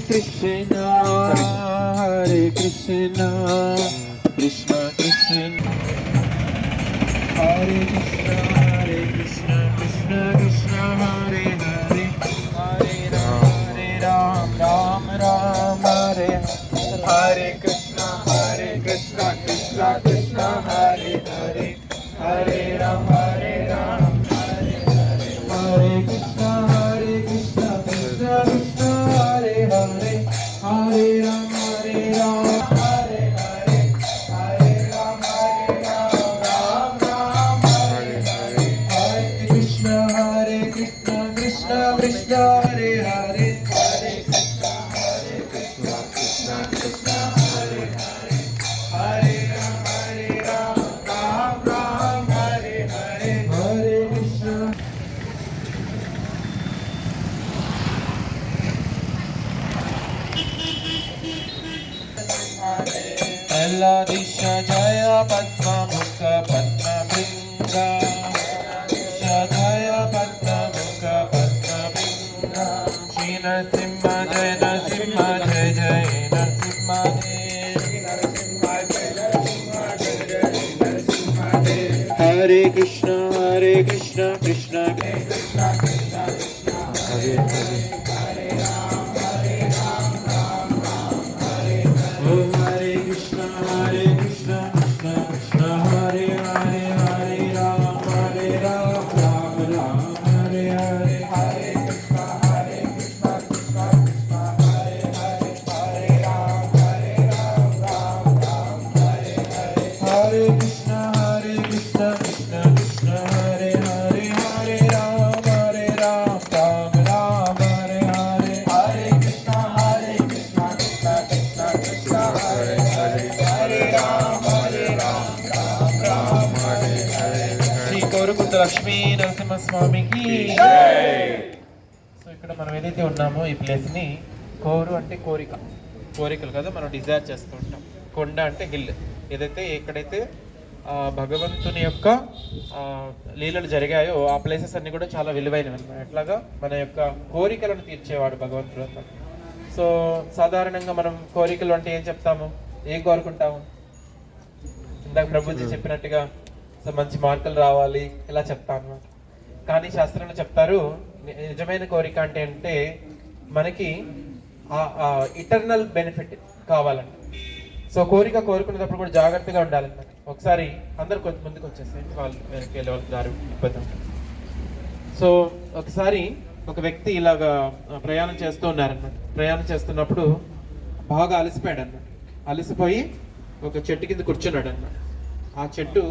Krishna, Hare Krishna, Krishna Krishna, Hare Krishna, Hare Krishna, Krishna Krishna, Hare Hare, Hare Ram, Ram Ram, Hare Hare Krishna, Krishna Krishna, Hare Hare, Hare Ram, Hare Krishna, Krishna Krishna, Hare Hare, Hare Ram, Hare Ram, Ram Ram, Hare Hare, Hare Krishna, Krishna Krishna, Hare Hare, Hare Krishna, Krishna Krishna, Hare Hare, Hare Ram, Ram Ram, Hare Hare, Hare Krishna. Ladisha Jaya Padma Mukha Padma Bringa, Jaya Padma Mukha Padma Bringa, Shri Narasimha Jaya Narasimha Jaya Jaya Narasimha Dev, Hare Krishna, Krishna Krishna, Hare Hare. Lakshmi నరసింహస్వామికి. So ఇక్కడ మనం ఏదైతే ఉన్నామో ఈ ప్లేస్ని కోరు అంటే కోరికలు కదా, మనం డిజైర్ చేస్తూ ఉంటాం. కొండ అంటే హిల్, ఏదైతే ఎక్కడైతే భగవంతుని యొక్క లీలలు జరిగాయో ఆ ప్లేసెస్ అన్ని కూడా చాలా విలువైనవి అన్నమాట. ఎట్లాగా మన యొక్క కోరికలను తీర్చేవాడు భగవంతుడు అంతా. సో సాధారణంగా మనం కోరికలు అంటే ఏం చెప్తాము, ఏం కోరుకుంటాము? ఇందాక ప్రభుజీ చెప్పినట్టుగా మంచి మార్కులు రావాలి ఇలా చెప్తాను. కానీ శాస్త్రంలో చెప్తారు నిజమైన కోరిక అంటే మనకి ఇటర్నల్ బెనిఫిట్ కావాలంట. సో కోరుకునేటప్పుడు కూడా జాగ్రత్తగా ఉండాలన్నమాట. ఒకసారి అందరు కొంచెం ముందుకు వచ్చేస్తే వాళ్ళు వెనక్కి వెళ్ళే వాళ్ళకి దారి ఇబ్బంది ఉంటుంది. సో ఒకసారి ఒక వ్యక్తి ఇలాగా ప్రయాణం చేస్తూ ఉన్నారనమాట. ప్రయాణం చేస్తున్నప్పుడు బాగా అలసిపోయాడు అన్నమాట. అలసిపోయి ఒక చెట్టు కింద కూర్చున్నాడు అన్నమాట. ఆ చెట్టు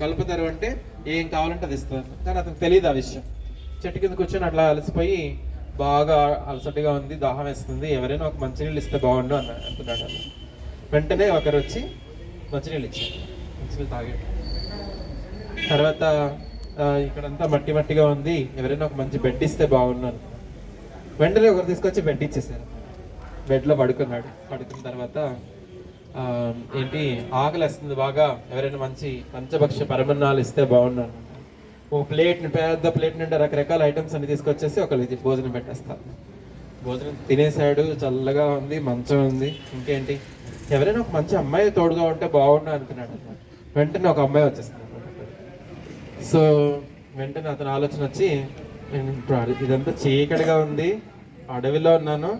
కల్పతరు అంటే ఏం కావాలంటే అది ఇస్తుంది. కానీ అతనికి తెలియదు ఆ విషయం. చెట్టు కింద కూర్చొని అట్లా అలసిపోయి బాగా అలసటగా ఉంది, దాహం వేస్తుంది, ఎవరైనా ఒక మంచినీళ్ళు ఇస్తే బాగుండు అనుకున్నాడు. వెంటనే ఒకరు వచ్చి మంచినీళ్ళు ఇచ్చారు. మంచినీళ్ళు తాగాడు. తర్వాత ఇక్కడంతా మట్టిగా ఉంది, ఎవరైనా ఒక మంచి బెడ్ ఇస్తే బాగుండు అనుకున్నాడు. వెంటనే ఒకరు తీసుకొచ్చి బెడ్ ఇచ్చేసారు. బెడ్లో పడుకున్నాడు. పడుకున్న తర్వాత ఏంటి ఆకలి వస్తుంది బాగా, ఎవరైనా మంచి పంచభక్ష పరమన్నాలు ఇస్తే బాగున్నాను. ఓ పెద్ద ప్లేట్ నిండా రకరకాల ఐటమ్స్ అన్ని తీసుకొచ్చేసి ఒకరికి భోజనం పెట్టేస్తారు. భోజనం తినేసాడు, చల్లగా ఉంది, మంచం ఉంది, ఇంకేంటి ఎవరైనా ఒక మంచి అమ్మాయి తోడుగా ఉంటే బాగుండు అనుకున్నాడు. వెంటనే ఒక అమ్మాయి వచ్చేస్తుంది. సో వెంటనే అతని ఆలోచన వచ్చి, ఇదంతా చీకటిగా ఉంది, అడవిలో ఉన్నాను,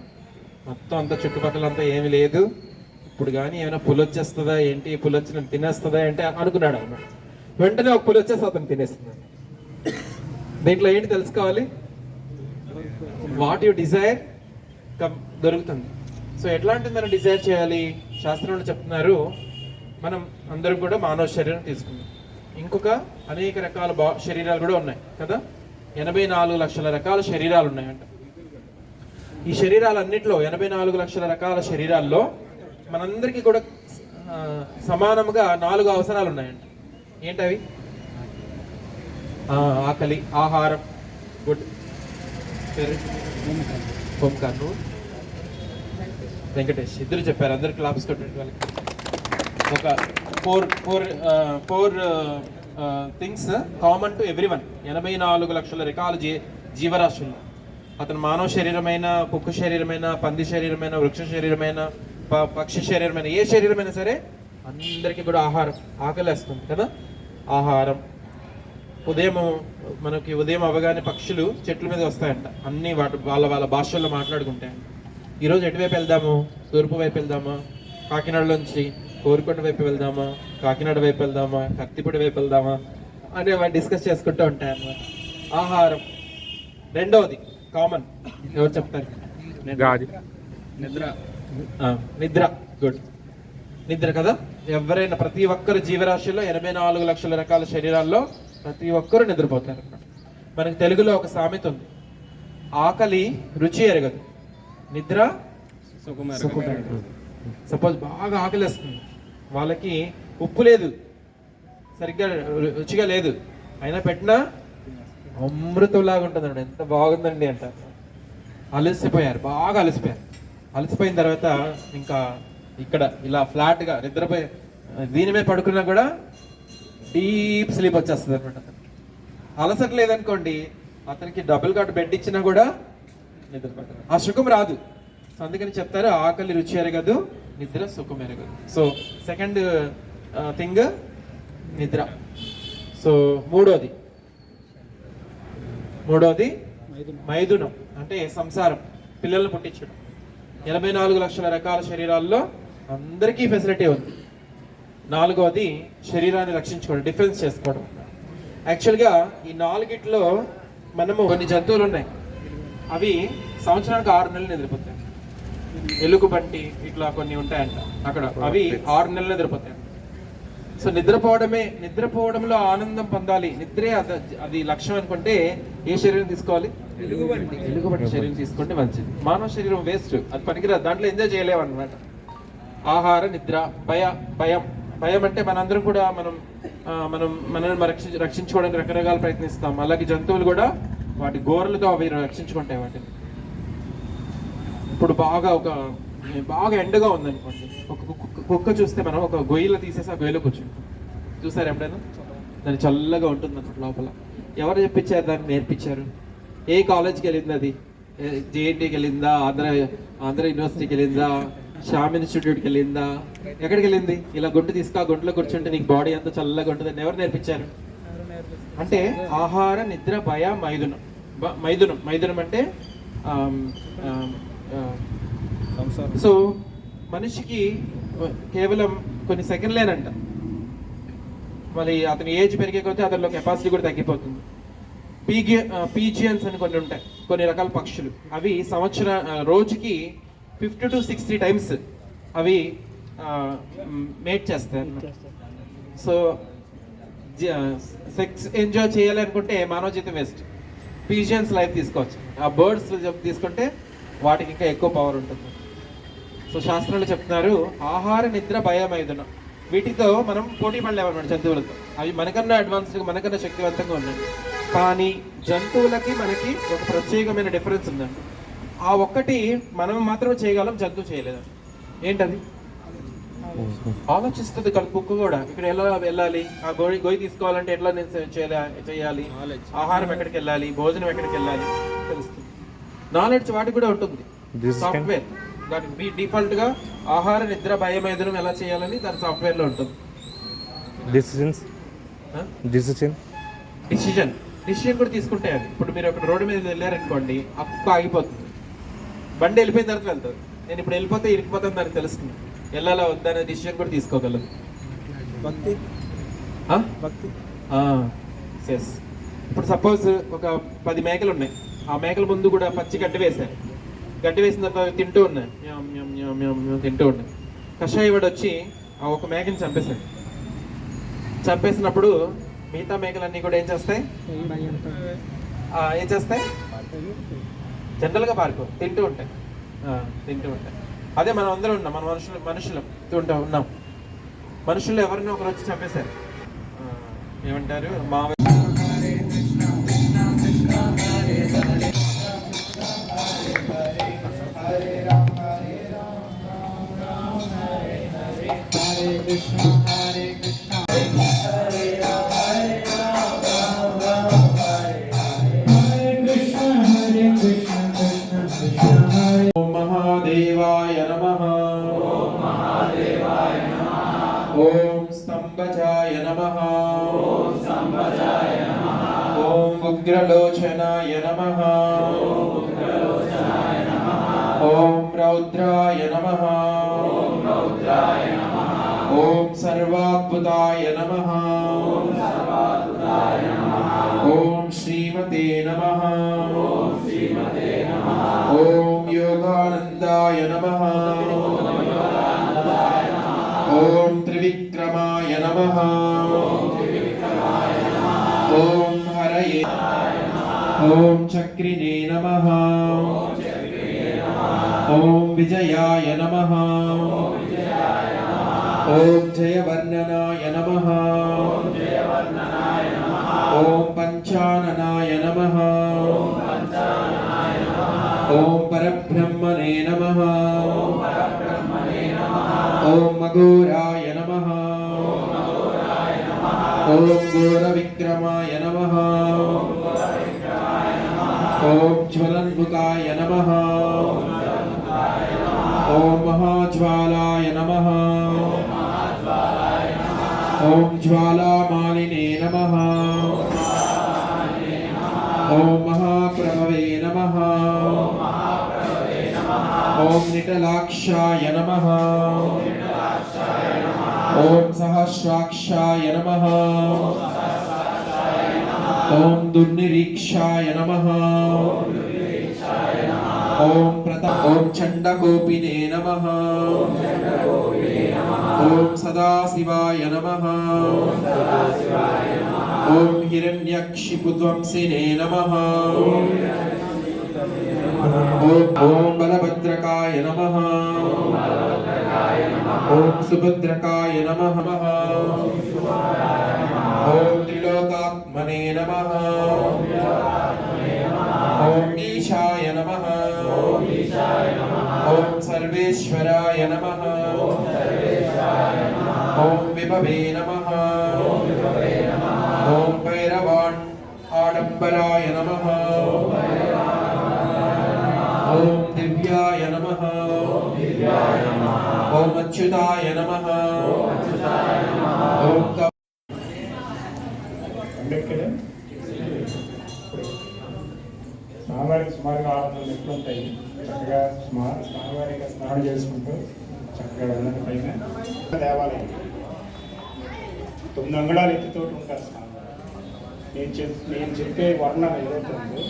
మొత్తం అంతా చుట్టుపక్కల అంతా ఏమి లేదు, ఇప్పుడు కానీ ఏమైనా పులి వచ్చేస్తుందా ఏంటి, పులి వచ్చి నన్ను తినేస్తుందా ఏంటి అనుకున్నాడు అన్నమాట. వెంటనే ఒక పులి వచ్చేసి అతను తినేస్తున్నాడు. దీంట్లో ఏంటి తెలుసుకోవాలి, వాట్ యు డిజైర్ దొరుకుతుంది. సో ఎట్లాంటిది మనం డిజైర్ చేయాలి, శాస్త్రంలో చెప్తున్నారు, మనం అందరం కూడా మానవ శరీరం తీసుకున్నాం. ఇంకొక అనేక రకాల శరీరాలు కూడా ఉన్నాయి కదా. 84 లక్షల రకాల శరీరాలు ఉన్నాయంట. ఈ శరీరాలన్నింటిలో 84 లక్షల రకాల శరీరాల్లో మనందరికీ కూడా సమానంగా 4 అవసరాలు ఉన్నాయంట. ఏంటవి? ఆకలి, ఆహారం, గుడ్, ఓంకార్, వెంకటేష్ ఇద్దరు చెప్పారు. అందరు క్లాప్స్ కొట్టండి వాళ్ళకి. ఒక four things common to everyone. 84 లక్షల రకాల జీవరాశులు. అతను మానవ శరీరమైన, కుక్క శరీరమైన, పంది శరీరమైన, వృక్ష శరీరమైన, పక్షి శరీరమైన, ఏ శరీరమైనా సరే అందరికీ కూడా ఆహారం, ఆకలేస్తుంది కదా. ఆహారం ఉదయం అవగానే పక్షులు చెట్ల మీద వస్తాయంట. అన్ని వాళ్ళ భాషల్లో మాట్లాడుకుంటాయంట. ఈరోజు ఎటువైపు వెళ్దాము? తూర్పు వైపు వెళ్దామా? కాకినాడలోంచి కోరుకొండ వైపు వెళ్దామా? కాకినాడ వైపు వెళ్దామా? కత్తిపూడి వైపు వెళ్దామా అని వాళ్ళు డిస్కస్ చేసుకుంటూ ఉంటాయి అన్నమాట. ఆహారం. రెండవది కామన్, ఎవరు చెప్తారు? నిద్ర. గుడ్, నిద్ర కదా. ఎవరైనా ప్రతి ఒక్కరు జీవరాశిలో 84 లక్షల రకాల శరీరాల్లో ప్రతి ఒక్కరు నిద్రపోతారు. మనకి తెలుగులో ఒక సామెత ఉంది, ఆకలి రుచి ఎరగదు, నిద్ర సుఖమెరగదు. సపోజ్ బాగా ఆకలి వస్తుంది, వాళ్ళకి ఉప్పు లేదు, సరిగ్గా రుచిగా లేదు, అయినా పెట్టినా అమృతంలాగా ఉంటుందండి, ఎంత బాగుందండి అంటారు. అలసిపోయారు, బాగా అలసిపోయారు. అలసిపోయిన తర్వాత ఇంకా ఇక్కడ ఇలా ఫ్లాట్గా నిద్రపోయి దీని మీద పడుకున్నా కూడా డీప్ స్లీప్ వచ్చేస్తుంది అనమాట. అలసట లేదనుకోండి, అతనికి డబుల్ కాట్ బెడ్ ఇచ్చినా కూడా నిద్రపోతారు, ఆ సుఖం రాదు. సో అందుకని చెప్తారు, ఆకలి రుచి ఎరగదు, నిద్ర సుఖం ఎరగదు. సో సెకండ్ థింగ్ నిద్ర. సో మూడోది మైథునం, అంటే సంసారం, పిల్లల్ని పుట్టించడం. 84 లక్షల రకాల శరీరాల్లో అందరికీ ఫెసిలిటీ ఉంది. నాలుగవది శరీరాన్ని రక్షించుకోవడం, డిఫెన్స్ చేసుకోవడం. యాక్చువల్గా ఈ నాలుగిట్లో మనము కొన్ని జంతువులు ఉన్నాయి, అవి సంవత్సరానికి 6 నెలలు నిద్రపోతాయి. ఎలుగుబంటి ఇట్లా కొన్ని ఉంటాయంట అక్కడ, అవి 6 నెలలు నిద్రపోతాయి. సో నిద్రపోవడంలో ఆనందం పొందాలి, నిద్రే అది లక్ష్యం అనుకుంటే ఏ శరీరం తీసుకోవాలి? ఎలుగుబంటి శరీరం తీసుకుంటే మంచిది. మానవ శరీరం వేస్ట్, అది పనికిరాదు, దాంట్లో ఎంజాయ్ చేయలేము అనమాట. ఆహార, నిద్ర, భయం అంటే మనందరం కూడా మనల్ని రక్షించుకోవడానికి రకరకాల ప్రయత్నిస్తాం. అలాగే జంతువులు కూడా వాటి గోరలతో అవి రక్షించుకుంటాయి వాటిని. ఇప్పుడు బాగా ఎండగా ఉందనుకోండి, ఒక కుక్క చూస్తే మనం ఒక గొయ్యిలో తీసేసి ఆ గొయ్యిలో కూర్చుంటాం. చూసారు ఎప్పుడైనా? దాన్ని చల్లగా ఉంటుంది అన్నమాట లోపల. ఎవరు చెప్పించారు? దాన్ని నేర్పించారు. ఏ కాలేజ్కి వెళ్ళింది అది? జేఎన్టీకి వెళ్ళిందా? ఆంధ్ర యూనివర్సిటీకి వెళ్ళిందా? శ్యామ్ ఇన్స్టిట్యూట్కి వెళ్ళిందా? ఎక్కడికి వెళ్ళింది? ఇలా గుంటు తీసుకు, ఆ గుంటలో కూర్చుంటే నీకు బాడీ అంతా చల్లగా ఉంటుంది. ఎవరు నేర్పించారు? అంటే ఆహార, నిద్ర, భయ, మైథునం అంటే సో మనిషికి కేవలం కొన్ని సెకండ్లేనంట. మళ్ళీ అతని ఏజ్ పెరిగే కొద్దీ అతనిలో కెపాసిటీ కూడా తగ్గిపోతుంది. పీజియన్స్ అని కొన్ని ఉంటాయి, కొన్ని రకాల పక్షులు. అవి రోజుకి 50 to 60 టైమ్స్ అవి మేట్ చేస్తాయి. సో సెక్స్ ఎంజాయ్ చేయాలి అనుకుంటే మానవ జీవితం వేస్ట్. పీజియన్స్ లైఫ్ తీసుకోవచ్చు. ఆ బర్డ్స్ తీసుకుంటే వాటికి ఇంకా ఎక్కువ పవర్ ఉంటుంది. సో శాస్త్రంలో చెప్తున్నారు, ఆహార, నిద్ర, భయ, మైథునం, వీటితో మనం పోటీ పడలేమన్నమాట జంతువులతో. అవి మనకన్నా అడ్వాన్స్డ్గా, మనకన్నా శక్తివంతంగా ఉన్నాయి. కానీ జంతువులకి మనకి ఒక ప్రత్యేకమైన డిఫరెన్స్ ఉందండి. ఆ ఒక్కటి మనం మాత్రమే చేయగలం, జంతువు చేయలేదు. ఏంటది? ఆలోచిస్తుంది కుక్క కూడా. ఇక్కడ ఎలా వెళ్ళాలి, ఆ గొయ్యి తీసుకోవాలంటే ఎట్లా చేయాలి, ఆహారం ఎక్కడికి వెళ్ళాలి, భోజనం ఎక్కడికి వెళ్ళాలి తెలుస్తుంది. నాలెడ్జ్ వాటికి కూడా ఉంటుంది. సాఫ్ట్వేర్ దానికి డిఫాల్ట్ గా ఆహార, నిద్ర, భయ, మైథునం ఎలా చేయాలని దాని సాఫ్ట్వేర్ లో ఉంటుంది. డిసిజన్ కూడా తీసుకుంటాయి అవి. ఇప్పుడు మీరు ఒక రోడ్డు మీద వెళ్ళారనుకోండి, ఆ కుక్క ఆగిపోతుంది, బండి వెళ్ళిపోయిన తర్వాత వెళ్తుంది. నేను ఇప్పుడు వెళ్ళిపోతే ఇరికిపోతాను దానికి తెలుస్తుంది, వెళ్ళాలా వద్దనే డిసిజన్ కూడా తీసుకోగలదు. భక్తి. ఎస్. ఇప్పుడు సపోజ్ ఒక 10 మేకలు ఉన్నాయి, ఆ మేకల ముందు కూడా పచ్చి గడ్డి వేశారు. గడ్డి వేసిన తర్వాత తింటూ ఉన్నాయి, తింటూ ఉన్నాయి. కషాయవాడు వచ్చి ఆ ఒక మేకని చంపేశాడు. చంపేసినప్పుడు మిగతా మేకలన్నీ కూడా ఏం చేస్తాయి? ఏం చేస్తాయి? జనరల్గా పారిపో తింటూ ఉంటాయి. అదే మనం అందరం ఉన్నాం, మన మనుషులు ఉన్నాం. మనుషులు ఎవరినో ఒకరు వచ్చి చంపేశారు. ఏమంటారు? మా महादेवाय नमः। ओम स्तंभजाय नमः। ओम उग्रलोचनाय नमः। ओम रौद्राय नमः। ओम सर्वाद्भुताय नमः। ओम श्रीमते नमः। ओम योगानंदाय नमः। ओम त्रिविक्रमाय नमः। ओम हरये। ओम चक्रिणे नमः। ओम विजयाय नमः। ओम जयवर्णनाय नमः। ओम पंचाननाय नमः। ओम परब्रह्मणे नमः। ओम अघोराय नमः। ओम घोरविक्रमाय नमः। ओम ज्वलन्मुखाय नमः। ओम महाज्वालाय नमः। ओम ज्वालामालिने नमः। ओम महाप्रभवे नमः। ओम निटलाक्षाय नमः। ओम सहस्राक्षाय नमः। ओम दुर्निरीक्षाय नमः। ओम चंडकोपिने नमः। ओम सदाशिवाय नमः। ओम हिरण्यक्षिपुध्वंसिने नमः। ओम बलभद्रकाय नमः। ओम सुभद्रकाय नमः। ओम त्रिलोकात्मने नमः। ओम ईशाय नमः। ओम सर्वेश्वराय नमः। ओम विभवे नमः। ओम भैरवाण आडंबराय नमः। ओम दिव्याय नमः। ओम अच्युताय नमः। ओम స్వామివారికి సుమారుగా 600 మెట్లు ఉంటాయి. చక్కగా స్వామివారికి స్నానం చేసుకుంటూ చక్కగా వెళ్ళిన పైన దేవాలయం 9 అంగుళాల ఎత్తుతోటి ఉంటారు స్వామివారు. నేను చెప్పే వర్ణం ఏదైతే ఉందో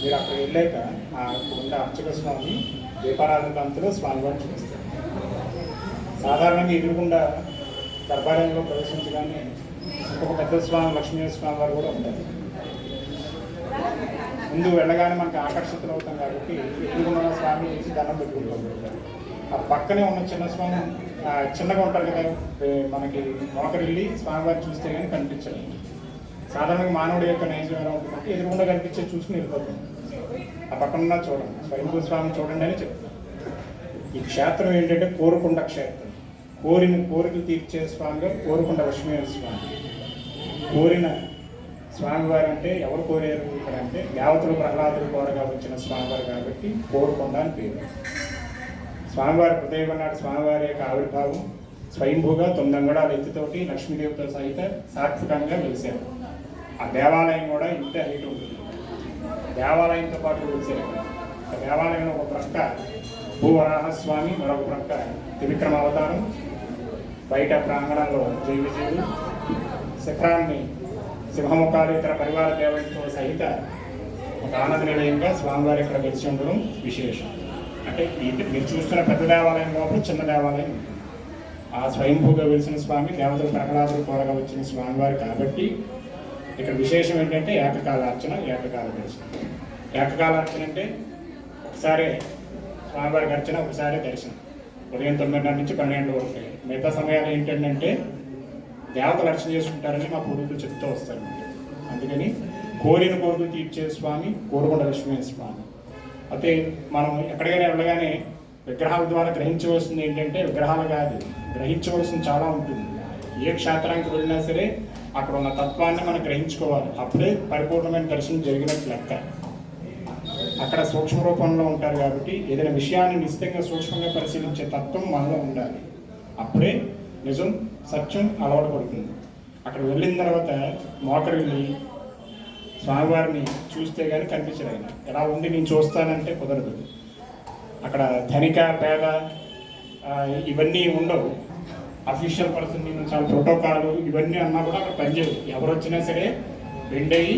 మీరు అక్కడ వెళ్ళాక ఆ ఉన్న అర్చక స్వామి దీపారాధన కాంతిలో స్వామివారిని చూస్తారు. సాధారణంగా ఎదురుకుండా దర్బాలయంలో ప్రవేశించగానే ఇంకొక పెద్ద స్వామి లక్ష్మీ స్వామి వారు కూడా ఉంటారు. ముందు వెళ్ళగానే మనకి ఆకర్షితులు అవుతాం కాబట్టి ఎదురుకున్న స్వామి చేసి దండం పెట్టుకుంటాం. ఆ పక్కనే ఉన్న చిన్న స్వామి చిన్నగా ఉంటారు కదా, మనకి మోకరిల్లి స్వామివారిని చూస్తే కానీ కనిపించదు. సాధారణంగా మానవుడి యొక్క నైజం ఎలా ఉంటుందంటే ఎదురుకుండా కనిపించే చూసుకుని వెళ్ళిపోతాం. ఆ పక్కన చూడండి, స్వయంభూ స్వామిని చూడండి అని చెప్తాం. ఈ క్షేత్రం ఏంటంటే కోరుకొండ క్షేత్రం. కోరికలు తీర్చే స్వామిగా కోరుకొండ లక్ష్మీ స్వామి. కోరిన స్వామివారు అంటే ఎవరు కోరారు ఇక్కడ అంటే దేవతలు ప్రహ్లాదులు కోరగా వచ్చిన స్వామివారు కాబట్టి కోరుకొండ అని పేరు. స్వామివారి హృదయం నాటి స్వామివారి యొక్క ఆవిర్భావం స్వయంభూగా 9 అంగుళాల ఎత్తుతోటి లక్ష్మీదేవితో సహిత సాత్వికంగా వెలిశారు. ఆ దేవాలయం కూడా ఇంత హైట్ ఉంటుంది. దేవాలయంతో పాటు వెలిసారు. ఆ దేవాలయంలో ఒక ప్రక్క భూవరాహస్వామి, మరొక ప్రక్క త్రివిక్రమ అవతారం, బయట ప్రాంగణంలో జై విజయుడు, శిఖరాన్ని సింహముఖాలు ఇతర పరివార దేవతలతో సహిత ఒక ఆనంద నిలయంగా స్వామివారి ఇక్కడ వెలిసి ఉండడం విశేషం. అంటే మీరు చూస్తున్న పెద్ద దేవాలయం లోపల చిన్న దేవాలయం. ఆ స్వయంభూగా వెలిసిన స్వామి దేవతలు ప్రహ్లాదులు కోరగా వచ్చిన స్వామివారు కాబట్టి ఇక్కడ విశేషం ఏంటంటే ఏకకాలార్చన ఏకకాల దర్శనం. ఏకకాలార్చన అంటే ఒకసారి స్వామివారికి అర్చన, ఒకసారి దర్శనం. ఉదయం 9:30 నుంచి 12 వరకు. మిగతా సమయాలు ఏంటంటే దేవతలు అర్చన చేసుకుంటారని మా పూర్వీకులు చెప్తూ వస్తారు. అందుకని కోరిన కోరికలు తీర్చే స్వామి కోరుకొండ లక్ష్మీ స్వామి. అయితే మనం ఎక్కడికైనా వెళ్ళగానే విగ్రహాల ద్వారా గ్రహించవలసింది ఏంటంటే విగ్రహాలు కాదు, గ్రహించవలసింది చాలా ఉంటుంది. ఏ క్షేత్రానికి వెళ్ళినా సరే అక్కడ ఉన్న తత్వాన్ని మనం గ్రహించుకోవాలి. అప్పుడే పరిపూర్ణమైన దర్శనం జరిగినట్టు లెక్క. అక్కడ సూక్ష్మ రూపంలో ఉంటారు కాబట్టి ఏదైనా విషయాన్ని నిశ్చితంగా సూక్ష్మంగా పరిశీలించే తత్వం మనలో ఉండాలి. అప్పుడే నిజం సత్యం అలవాటు పడుతుంది. అక్కడ వెళ్ళిన తర్వాత మోకరిల్ని స్వామివారిని చూస్తే కానీ కనిపించడు. ఆయన ఎలా ఉంది నేను చూస్తానంటే కుదరదు. అక్కడ ధనిక పేద ఇవన్నీ ఉండవు. అఫీషియల్ పర్సన్ నేను చాలా ప్రోటోకాల్ ఇవన్నీ అన్నా కూడా అక్కడ పనిచేయదు. ఎవరు వచ్చినా సరే బెండయి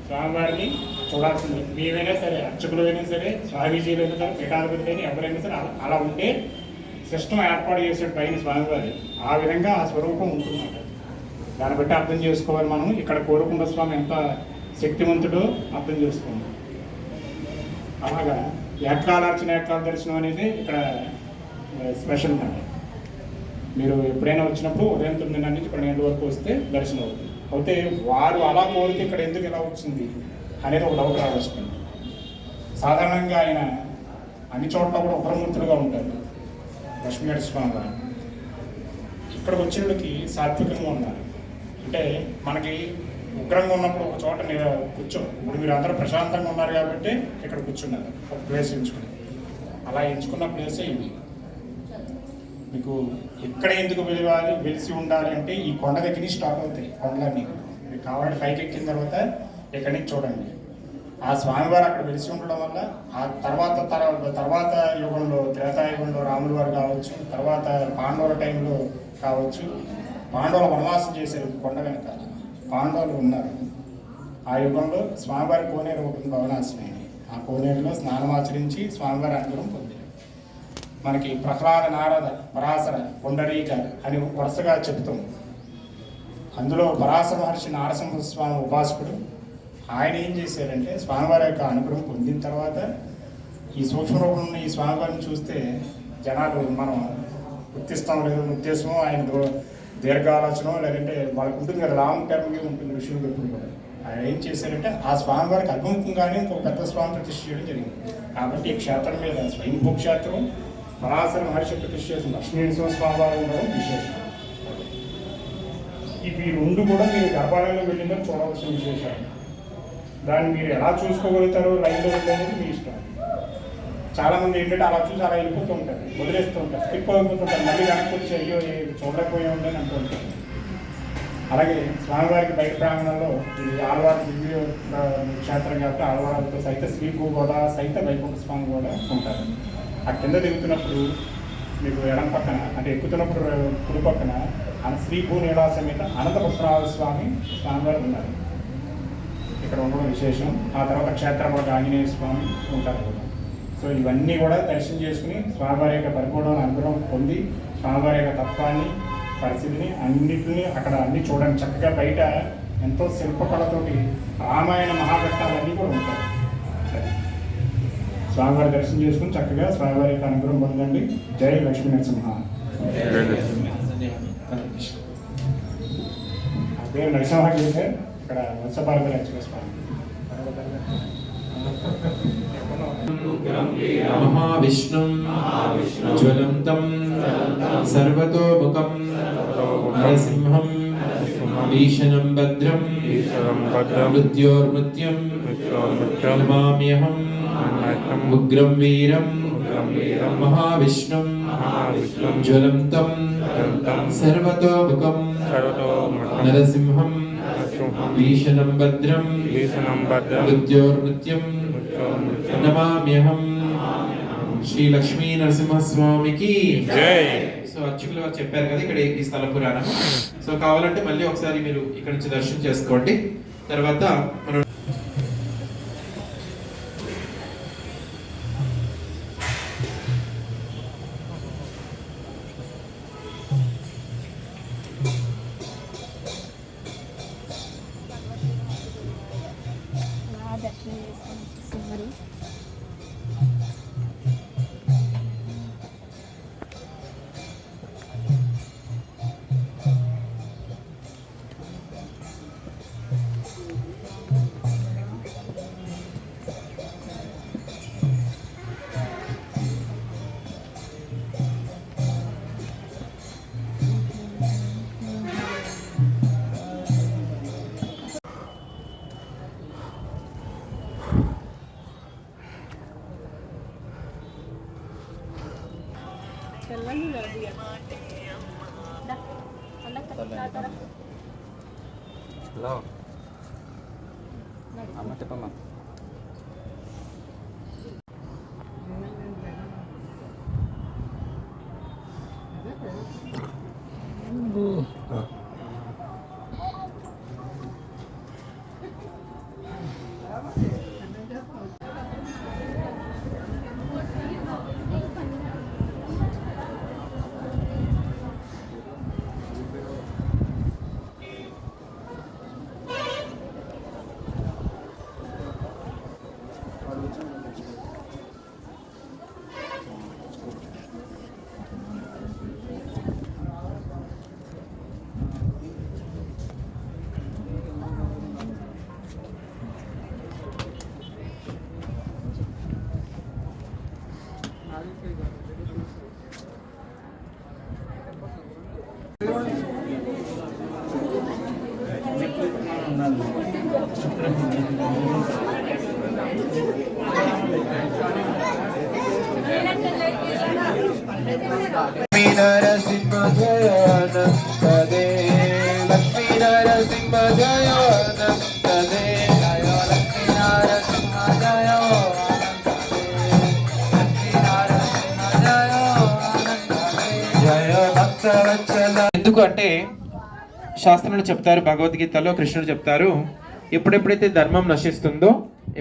స్వామివారిని చూడాల్సింది. మేమైనా సరే అర్చకులు అయినా సరే స్వామీజీలు అయినా సరే పీఠాధిపతులు అయినా ఎవరైనా సరే అలా ఉంటే సిస్టమ్ ఏర్పాటు చేసాడు పైన స్వామివారి. ఆ విధంగా ఆ స్వరూపం ఉంటుందన్నమాట. దాన్ని బట్టి అర్థం చేసుకోవాలి మనం. ఇక్కడ కోరుకొండ స్వామి ఎంత శక్తివంతుడో అర్థం చేసుకోండి. అలాగా ఏకాలార్చన ఏకాల దర్శనం అనేది ఇక్కడ స్పెషల్ మాట. మీరు ఎప్పుడైనా వచ్చినప్పుడు ఉదయం 9:30 నుంచి 12 వరకు వస్తే దర్శనం అవుతుంది. అయితే వారు అలా కోరితే ఇక్కడ ఎందుకు ఇలా వచ్చింది అనేది ఒక డౌట్ రావస్తుంది. సాధారణంగా ఆయన అన్ని చోట్ల కూడా ఉగ్రమూర్తులుగా ఉంటారు లక్ష్మీనరసింహ స్వామి వారు. ఇక్కడికి వచ్చినకి సాత్వికంగా ఉన్నారు. అంటే మనకి ఉగ్రంగా ఉన్నప్పుడు ఒక చోట ఇప్పుడు మీరు అందరూ ప్రశాంతంగా ఉన్నారు కాబట్టి ఇక్కడ కూర్చున్నారు ఒక ప్లేస్ ఎంచుకుని. అలా ఎంచుకున్న ప్లేసే ఇది. మీకు ఎక్కడ ఎందుకు వెలిసి ఉండాలి అంటే ఈ కొండ దగ్గర నుంచి స్టార్ట్ అవుతాయి కొండలన్నీ. మీకు కావాలంటే పైకి ఎక్కిన తర్వాత ఇక్కడి నుంచి చూడండి. ఆ స్వామివారు అక్కడ వెలిసి ఉండడం వల్ల ఆ తర్వాత యుగంలో త్రేతాయుగంలో రాముల వారు కావచ్చు, తర్వాత పాండవుల టైంలో కావచ్చు, పాండవుల వనవాసం చేశారు కొండ వెనక. పాండవులు ఉన్నారు ఆ యుగంలో. స్వామివారి కోనేరు ఉంటుంది భవనాశ్రమి. ఆ కోనేరులో స్నానమాచరించి స్వామివారి అనుగ్రహం పొందారు. మనకి ప్రహ్లాద, నారద, పరాశర, పుండరీక అని వరుసగా చెబుతాం. అందులో పరాశర మహర్షి నారసింహ స్వామి ఉపాసకుడు. ఆయన ఏం చేశారంటే స్వామివారి యొక్క అనుగ్రహం పొందిన తర్వాత ఈ సూక్ష్మ రూపంలో ఈ స్వామివారిని చూస్తే జనాలు మనం గుర్తిస్తాం లేదో ఉద్దేశమో, ఆయన దీర్ఘాలోచన లేదంటే వాళ్ళకు ఉంటుంది కదా, లాంగ్ టర్మ్గా ఉంటుంది విషయం ఎప్పుడు కూడా. ఆయన ఏం చేశారంటే ఆ స్వామివారికి అభిముఖంగానే ఇంకొక పెద్ద స్వామి ప్రతిష్ఠ చేయడం జరిగింది. కాబట్టి ఈ క్షేత్రం మీద స్వయంభూ క్షేత్రం పరాశర మహర్షి ప్రతిష్ఠ చేసిన లక్ష్మీనరసింహ స్వామివారు ఉండడం విశేషం. ఇవి రెండు కూడా మీరు గర్భాలయంలో వెళ్ళిందని చూడవలసిన విశేషాలు. దాన్ని మీరు ఎలా చూసుకోగలుగుతారో లైన్లో వెళ్ళేది మీ ఇష్టం. చాలామంది ఏంటంటే అలా చూసి అలా వెళ్ళిపోతూ ఉంటారు, వదిలేస్తూ ఉంటారు, స్కిప్ అయిపోతుంటారు, మళ్ళీ వెనక్కి వచ్చి అయ్యో చూడలేకపోయా ఉండని అంటూ ఉంటారు. అలాగే స్వామివారికి బయట ప్రాంగణంలో ఇది ఆళ్వారి దివ్య క్షేత్రం కాబట్టి ఆళ్వారులతో సైత శ్రీభూ కూడా సైత వైకుంఠ స్వామి కూడా ఉంటారు. ఆ కింద దిగుతున్నప్పుడు మీకు ఎడం పక్కన అంటే ఎక్కుతున్నప్పుడు కుడి పక్కన శ్రీభూ నీడా సమేత అనంతపుత్రాల స్వామివారు ఉన్నారు. ఇక్కడ ఉండడం విశేషం. ఆ తర్వాత క్షేత్రంలో ఆంజనేయ స్వామి ఉంటారు కూడా. సో ఇవన్నీ కూడా దర్శనం చేసుకుని స్వామివారి యొక్క పరిపూర్ణ అనుగ్రహం పొంది స్వామివారి యొక్క తత్వాన్ని పరిస్థితిని అన్నింటినీ అక్కడ అన్ని చూడండి. చక్కగా బయట ఎంతో శిల్పకళతోటి రామాయణ మహాఘట్టాలన్నీ కూడా ఉంటాయి. స్వామివారి దర్శనం చేసుకుని చక్కగా స్వామివారి యొక్క అనుగ్రహం పొందండి. జై లక్ష్మీ నరసింహ. ఆ పేరు నరసింహ చేసే ఇక్కడ వత్సపార్వతి లక్ష్మీ స్వామి. మహావిష్ణుం జ్వలంతం సర్వతోముఖం నరసింహం భీషణం భద్రం మృత్యోర్మృత్యం నమామ్యహం ఉగ్రం వీరం మహావిష్ణుం జ్వలంతం సర్వతోముఖం నరసింహం భీషణం భద్రం మృత్యోర్మృత్యం నమామ్యహం. శ్రీ లక్ష్మీ నరసింహస్వామికి జై. సో అర్చకులు వారు చెప్పారు కదా ఇక్కడ ఈ స్థల పురాణం. సో కావాలంటే మళ్ళీ ఒకసారి మీరు ఇక్కడ నుంచి దర్శనం చేసుకోండి. తర్వాత మనం హలో అమ్మ చెప్పమ్మా. లక్ష్మీ నరసింహ జయానందదే లక్ష్మీ నరసింహ జయానందదే జయ లక్ష్మీ నరసింహ జయ భక్తవత్సల. ఎందుకు అంటే శాస్త్రంలో చెప్తారు, భగవద్గీతలో కృష్ణుడు చెప్తారు, ఎప్పుడెప్పుడైతే ధర్మం నశిస్తుందో,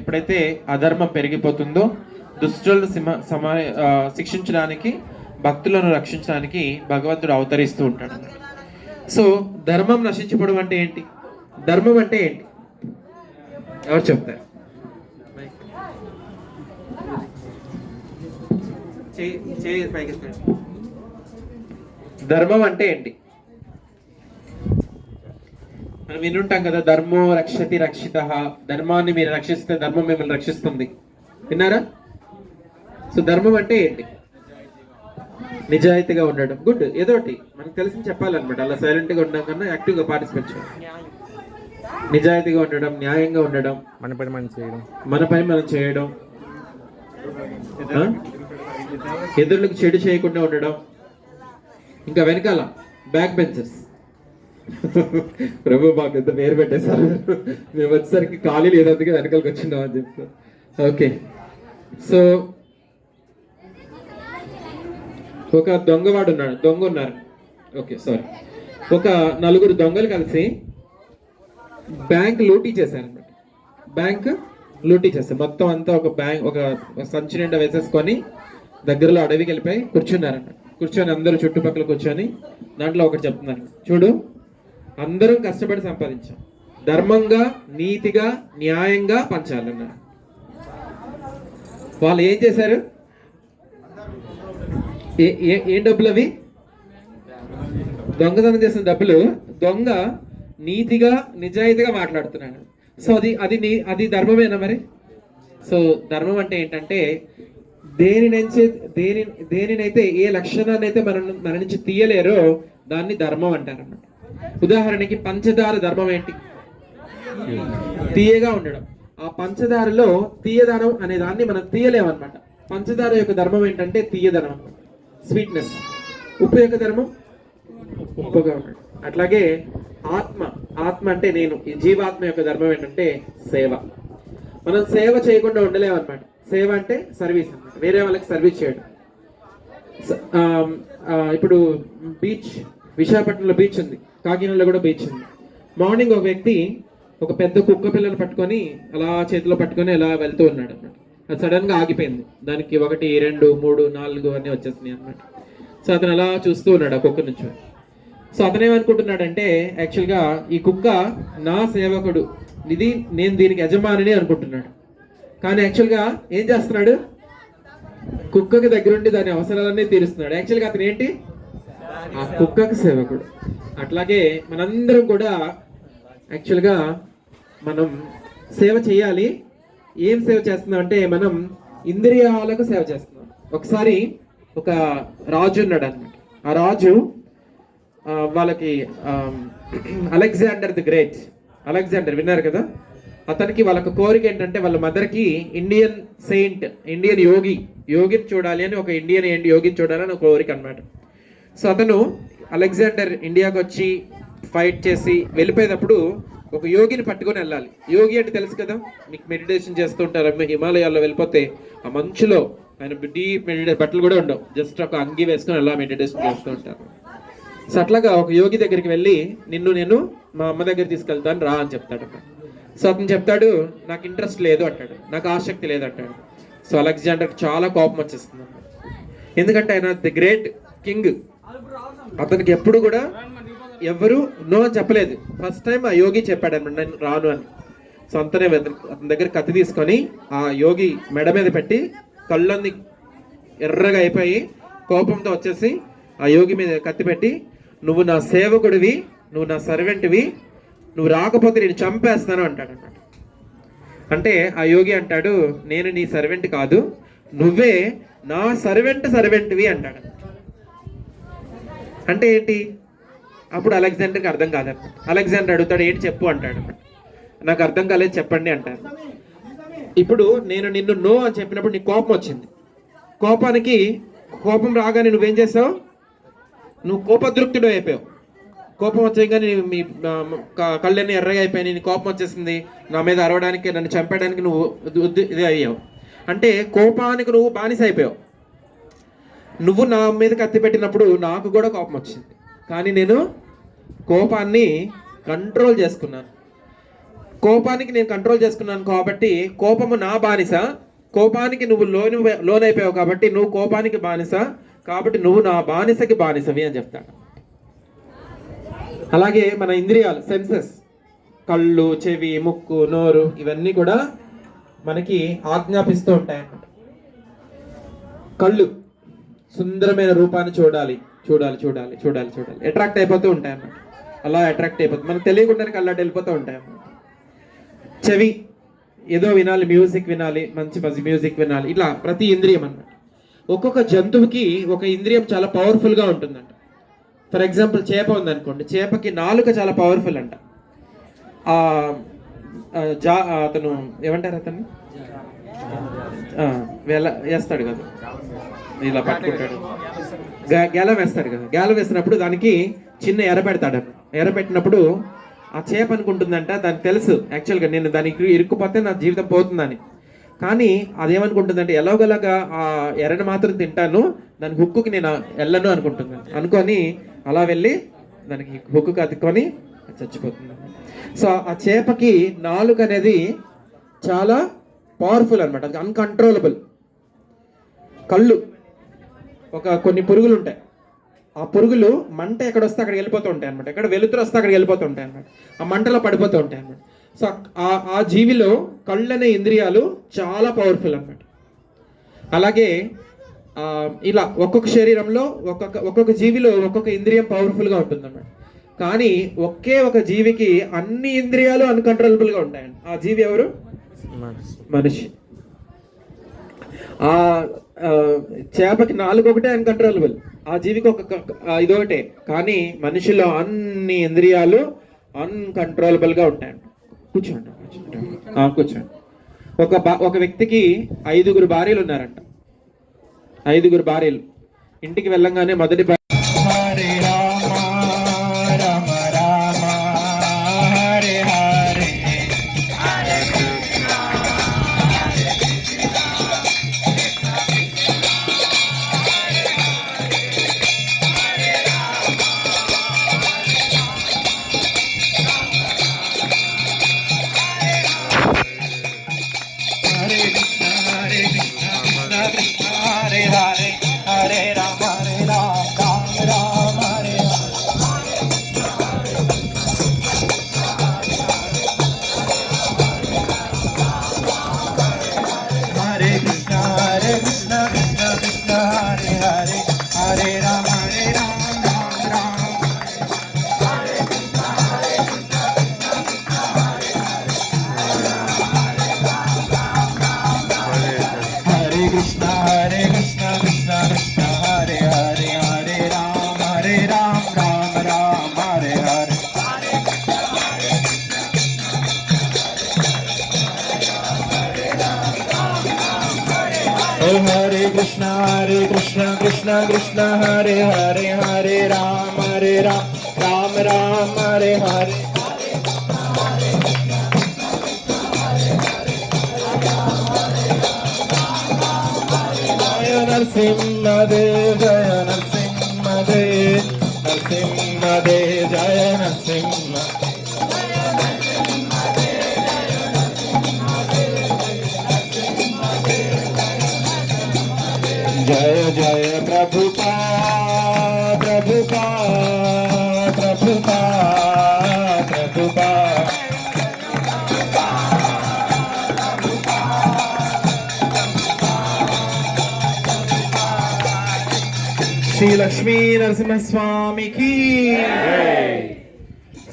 ఎప్పుడైతే అధర్మం పెరిగిపోతుందో, దుష్టులను శిక్షించడానికి, భక్తులను రక్షించడానికి భగవంతుడు అవతరిస్తూ ఉంటాడు. సో ధర్మం నశించిపోవడం అంటే ఏంటి? ధర్మం అంటే ఏంటి? ఎవరు చెప్తారు? ధర్మం అంటే ఏంటి? మనం వినుంటాం కదా, ధర్మో రక్షతి రక్షిత, ధర్మాన్ని మీరు రక్షిస్తే ధర్మం మిమ్మల్ని రక్షిస్తుంది. విన్నారా? సో ధర్మం అంటే ఏంటి? నిజాయితీగా ఉండడం. గుడ్, ఏదోటి మనకు తెలిసి చెప్పాలన్నమాట. అలా సైలెంట్గా ఉండడం కన్నా యాక్టివ్గా పార్టిసిపేట్ చేయాలి. నిజాయితీగా ఉండడం, న్యాయంగా ఉండడం, మన పని మనం చేయడం, ఎదురులకు చెడు చేయకుండా ఉండడం, ఇంకా వెనకాల బ్యాక్ బెంచర్స్. ప్రభు మాకు ఎంత పేరు పెట్టేశారు, మేము వచ్చేసరికి ఖాళీ లేదందుకే వెనకాలకి వచ్చిందాం అని చెప్తారు. ఓకే, సో ఒక దొంగ ఉన్నారు. ఓకే, సారీ, ఒక నలుగురు దొంగలు కలిసి బ్యాంక్ లూటీ చేశారనమాట. బ్యాంక్ లూటీ చేస్తారు మొత్తం అంతా. ఒక సంచి నిండా వేసేసుకొని దగ్గరలో అడవికి వెళ్ళిపోయి కూర్చున్నారన్నమాట. కూర్చొని అందరూ చుట్టుపక్కల కూర్చొని దాంట్లో ఒకటి చెప్తున్నారు, చూడు, అందరం కష్టపడి సంపాదించాం, ధర్మంగా, నీతిగా, న్యాయంగా పంచాలన్నారు. వాళ్ళు ఏం చేశారు? ఏ డబ్బులు అవి? దొంగతనం చేసిన డబ్బులు. దొంగ నీతిగా, నిజాయితీగా మాట్లాడుతున్నాడు. సో అది ధర్మమేనా మరి? సో ధర్మం అంటే ఏంటంటే దేనినైతే, ఏ లక్షణాన్ని అయితే మన నుంచి తీయలేరో దాన్ని ధర్మం అంటారు అన్నమాట. ఉదాహరణకి పంచదార ధర్మం ఏంటి? తీయగా ఉండడం. ఆ పంచదారలో తీయదనం అనే దాన్ని మనం తీయలేమన్నమాట. పంచదార యొక్క ధర్మం ఏంటంటే తీయదనం, స్వీట్నెస్. ఉప్పు యొక్క ధర్మం ఉప్పుగా ఉండడం. అట్లాగే ఆత్మ అంటే నేను, ఈ జీవాత్మ యొక్క ధర్మం ఏంటంటే సేవ. మనం సేవ చేయకుండా ఉండలేమన్నమాట. సేవ అంటే సర్వీస్ అన్నమాట, వేరే వాళ్ళకి సర్వీస్ చేయడం. ఇప్పుడు బీచ్, విశాఖపట్నంలో బీచ్ ఉంది, కాకినాడలో కూడా బీచ్ ఉంది. మార్నింగ్ ఒక వ్యక్తి ఒక పెద్ద కుక్క పిల్లలు పట్టుకొని అలా చేతిలో పట్టుకొని అలా వెళ్తూ ఉన్నాడు అన్నమాట. అది సడన్ గా ఆగిపోయింది. దానికి 1, 2, 3, 4 అన్నీ వచ్చేసినాయి అన్నమాట. సో అతను అలా చూస్తూ ఉన్నాడు ఆ కుక్క నుంచి. సో అతను ఏమనుకుంటున్నాడంటే, యాక్చువల్గా ఈ కుక్క నా సేవకుడు, నేను దీనికి యజమానిని అనుకుంటున్నాడు. కానీ యాక్చువల్గా ఏం చేస్తున్నాడు? కుక్కకి దగ్గరుండి దాని అవసరాలన్నీ తీరుస్తున్నాడు. యాక్చువల్గా అతను ఏంటి? ఆ కుక్కకి సేవకుడు. అట్లాగే మనందరం కూడా యాక్చువల్గా మనం సేవ చేయాలి. ఏం సేవ చేస్తున్నాం అంటే మనం ఇంద్రియాలకు సేవ చేస్తున్నాం. ఒకసారి ఒక రాజు ఉన్నాడు అన్నమాట. ఆ రాజు వాళ్ళకి అలెగ్జాండర్ ది గ్రేట్, అలెగ్జాండర్ విన్నారు కదా, అతనికి వాళ్ళకి కోరిక ఏంటంటే వాళ్ళ మదర్కి ఇండియన్ సెయింట్, ఇండియన్ యోగిని చూడాలి అని, ఒక ఇండియన్ యోగిని చూడాలని ఒక కోరిక అనమాట. సో అతను అలెగ్జాండర్ ఇండియాకి వచ్చి ఫైట్ చేసి వెళ్ళిపోయేటప్పుడు ఒక యోగిని పట్టుకొని వెళ్ళాలి. యోగి అంటే తెలుసు కదా మీకు, మెడిటేషన్ చేస్తూ ఉంటారు. హిమాలయాల్లో వెళ్ళిపోతే ఆ మంచులో ఆయన డీప్ బట్టలు కూడా ఉండవు, జస్ట్ ఒక అంగి వేసుకొని అలా మెడిటేషన్ చేస్తూ ఉంటారు. సో అట్లాగా ఒక యోగి దగ్గరికి వెళ్ళి నేను మా అమ్మ దగ్గర తీసుకెళ్తాను రా అని చెప్తాడు. సో అతను చెప్తాడు నాకు ఇంట్రెస్ట్ లేదు అంటాడు, నాకు ఆసక్తి లేదు అంటాడు. సో అలెగ్జాండర్కి చాలా కోపం వచ్చేస్తుంది, ఎందుకంటే ఆయన ది గ్రేట్ కింగ్, అతనికి ఎప్పుడు కూడా ఎవరు నో అని చెప్పలేదు. ఫస్ట్ టైం ఆ యోగి చెప్పాడు అనమాట నేను రాను అని. సో అంతనే అతని దగ్గర కత్తి తీసుకొని ఆ యోగి మెడ మీద పెట్టి కళ్ళన్నీ ఎర్రగా అయిపోయి కోపంతో వచ్చేసి ఆ యోగి మీద కత్తి పెట్టి, నువ్వు నా సేవకుడివి, నువ్వు నా సర్వెంట్వి, నువ్వు రాకపోతే నేను చంపేస్తాను అంటాడు అన్నమాట. అంటే ఆ యోగి అంటాడు నేను నీ సర్వెంట్ కాదు, నువ్వే నా సర్వెంట్వి అంటాడు. అంటే ఏంటి? అప్పుడు అలెగ్జాండర్కి అర్థం కాదన్నమాట. అలెగ్జాండర్ అడుగుతాడు ఏంటి చెప్పు అంటాడు. నాకు అర్థం కాలేదు చెప్పండి అంటారు. ఇప్పుడు నేను నిన్ను నో అని చెప్పినప్పుడు నీకు కోపం వచ్చింది. కోపం రాగానే నువ్వేం చేసావు? నువ్వు కోపదృప్తుడు అయిపోయావు. కోపం వచ్చేయగానే మీ కళ్ళన్నీ ఎర్రగా అయిపోయాయి, నీ కోపం వచ్చేసింది, నా మీద అరవడానికి నన్ను చంపడానికి నువ్వు ఇది అయ్యావు. అంటే కోపానికి నువ్వు బానిస అయిపోయావు. నువ్వు నా మీద కత్తి పెట్టినప్పుడు నాకు కూడా కోపం వచ్చింది, కానీ నేను కోపాన్ని కంట్రోల్ చేసుకున్నాను. నేను కంట్రోల్ చేసుకున్నాను కాబట్టి కోపము నా బానిస. కోపానికి నువ్వు లోనైపోయావు కాబట్టి నువ్వు కోపానికి బానిస, కాబట్టి నువ్వు నా బానిసకి బానిసవి అని చెప్తాడు. అలాగే మన ఇంద్రియాలు, సెన్సెస్, కళ్ళు, చెవి, ముక్కు, నోరు, ఇవన్నీ కూడా మనకి ఆజ్ఞాపిస్తూ ఉంటాయి అన్నమాట. కళ్ళు సుందరమైన రూపాన్ని చూడాలి, అట్రాక్ట్ అయిపోతూ ఉంటాయి అన్నమాట. అలా అట్రాక్ట్ అయిపోతుంది, మనకు తెలియకుండానే కళ్ళాటి వెళ్ళిపోతూ ఉంటాయి అన్నమాట. చెవి ఏదో వినాలి, మ్యూజిక్ వినాలి, మంచి మ్యూజిక్ వినాలి, ఇట్లా ప్రతి ఇంద్రియం అన్నమాట. ఒక్కొక్క జంతువుకి ఒక ఇంద్రియం చాలా పవర్ఫుల్గా ఉంటుందంట. ఫర్ ఎగ్జాంపుల్ చేప ఉందనుకోండి, చేపకి నాలుక చాలా పవర్ఫుల్ అంట. అతను ఏమంటారు, అతను వేస్తాడు కదా, ఇలా పట్టుకుంటాడు, గేలం వేస్తాడు కదా, గేలం వేసినప్పుడు దానికి చిన్న ఎర పెడతాడు. ఎర పెట్టినప్పుడు ఆ చేప అనుకుంటుందంట, దానికి తెలుసు యాక్చువల్గా నేను దానికి ఇరుక్కుపోతే నా జీవితం పోతుందని. కానీ అదేమనుకుంటుందంటే ఎలాగోలాగా ఆ ఎరను మాత్రం తింటాను, దానికి హుక్కుకి నేను వెళ్ళను అనుకొని అలా వెళ్ళి దానికి హుక్కు అతుక్కొని చచ్చిపోతుంది. సో ఆ చేపకి నాలుక అనేది చాలా పవర్ఫుల్ అనమాట, అది అన్కంట్రోలబుల్. కళ్ళు, కొన్ని పురుగులు ఉంటాయి, ఆ పురుగులు మంట ఎక్కడ వస్తే అక్కడికి వెళ్ళిపోతూ ఉంటాయి అనమాట, ఎక్కడ వెలుతురు వస్తే అక్కడికి వెళ్ళిపోతూ ఉంటాయి అనమాట, ఆ మంటలో పడిపోతూ ఉంటాయి అనమాట. సో ఆ జీవిలో కళ్ళు అనే ఇంద్రియాలు చాలా పవర్ఫుల్ అనమాట. అలాగే ఇలా ఒక్కొక్క శరీరంలో ఒక్కొక్క జీవిలో ఒక్కొక్క ఇంద్రియం పవర్ఫుల్గా ఉంటుంది అన్నమాట. కానీ ఒకే ఒక జీవికి అన్ని ఇంద్రియాలు అన్కంట్రోలబుల్గా ఉంటాయండి. ఆ జీవి ఎవరు? మనిషి. ఆ చేపకి నాలుగు ఒకటే అన్కంట్రోలబుల్, ఆ జీవికి ఇదొకటే. కానీ మనిషిలో అన్ని ఇంద్రియాలు అన్కంట్రోలబుల్గా ఉంటాయండి. కూర్చోండి. ఒక వ్యక్తికి 5 భార్యలు ఉన్నారంట. 5 భార్యలు. ఇంటికి వెళ్ళంగానే మొదటి హరే రామ రామ రామ హరే హరే హరే కృష్ణ హరే కృష్ణ హరే రామ హరే కృష్ణ హరే కృష్ణ కృష్ణ కృష్ణ హరే హరే హరే రామ రామ కృష్ణ కృష్ణ హరే హరే హరే రామ రామ రామ హరే హరే నరసింహదేవ్ జయ నరసింహదేవ్ నరసింహదేవ్ జయ నరసింహ जय जय प्रभुपा प्रभुपा प्रभुपा प्रभुपा శ్రీ లక్ష్మీ నరసింహ స్వామికి.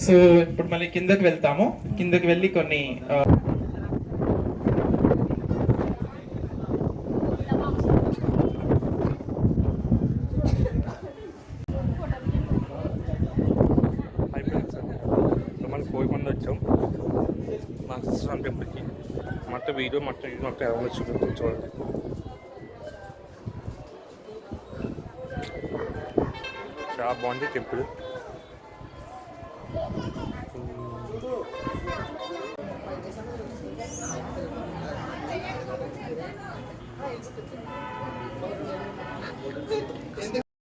సో ఇప్పుడు మళ్ళీ కిందకి వెళ్తాము. కిందకి వెళ్ళి కొన్ని కోయకొండ వచ్చాం మా సిస్టర్ టెంపుల్కి. మొత్తం వీడియో మొత్తం ఎలా చూపిస్తాం చూడండి. చాలా బాగుంది టెంపుల్.